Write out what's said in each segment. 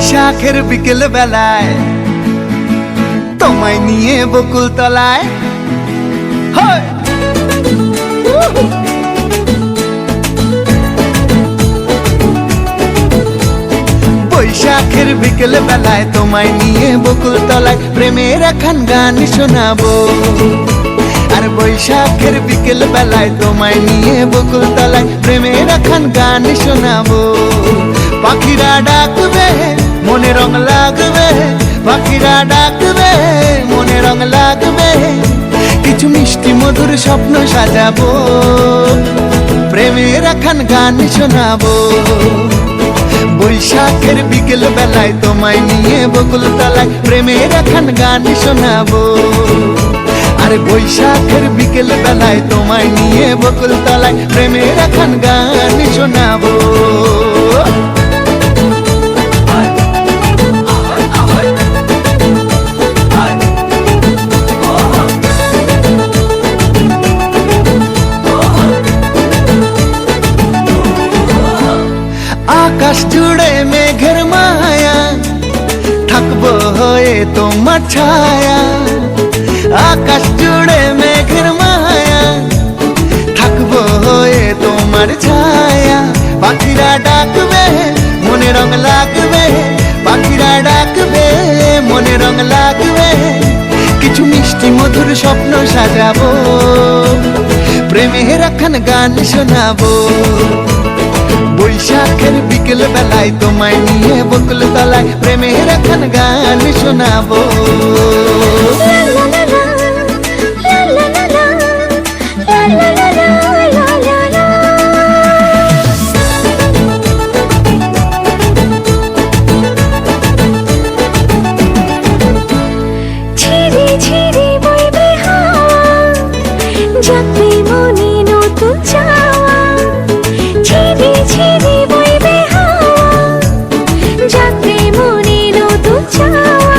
বৈশাখের বিকেল বেলায় তোমায় নিয়ে বকুল তলায় বৈশাখের বিকেল বেলায় তোমায় নিয়ে বকুল তলায় প্রেমের এখন গান শোনাবো। আর বৈশাখের বিকেল বেলায় তোমায় নিয়ে বকুল তলায় প্রেমের এখন গান শোনাবো। পাখিরা ডাকবে মনে রং লাগবে, পাখিরা ডাকবে মনে রং লাগবে, কিছু মিষ্টি মধুর স্বপ্ন সাজাবো, প্রেমের এখন গান শোনাবো। বৈশাখের বিকেল বেলায় তোমায় নিয়ে বকুল তলায় প্রেমের এখন গান শোনাবো। আর বৈশাখের বিকেল বেলায় তোমায় নিয়ে বকুল তলায় প্রেমের এখন গান শোনাবো। আকাশ জুড়ে মেঘের মায়া, থাকবো হয়ে তোমার ছায়া। আকাশ জুড়ে মেঘের মায়া, থাকবো হয়ে তোমার ছায়া। পাখিরা ডাকবে মনে রং লাগবে, পাখিরা ডাকবে মনে রং লাগবে, কিছু মিষ্টি মধুর স্বপ্ন সাজাবো, প্রেমের এখন গান শোনাবো। বৈশাখের বিকেল বেলায় তোমায় নিয়ে বকুল তলায় প্রেমের এখন গান শোনাবো। ঝিরি ঝিরি বইবে হাওয়া, যাবে মনে নতুন চাওয়া। ঝিরি ঝিরি বইবে হাওয়া, যাবে মনে নতুন চাওয়া।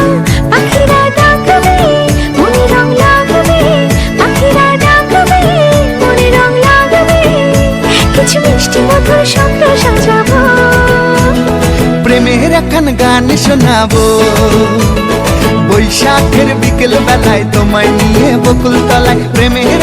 পাখিরা ডাকবে মনে রং লাগবে, পাখিরা ডাকবে মনে রং লাগবে, কিছু মিষ্টি মধুর স্বপ্ন সাজাবো, প্রেমের এখন গান শোনাবো। বৈশাখের বিকেল বেলায় তোমায় নিয়ে বকুল তলায় প্রেমের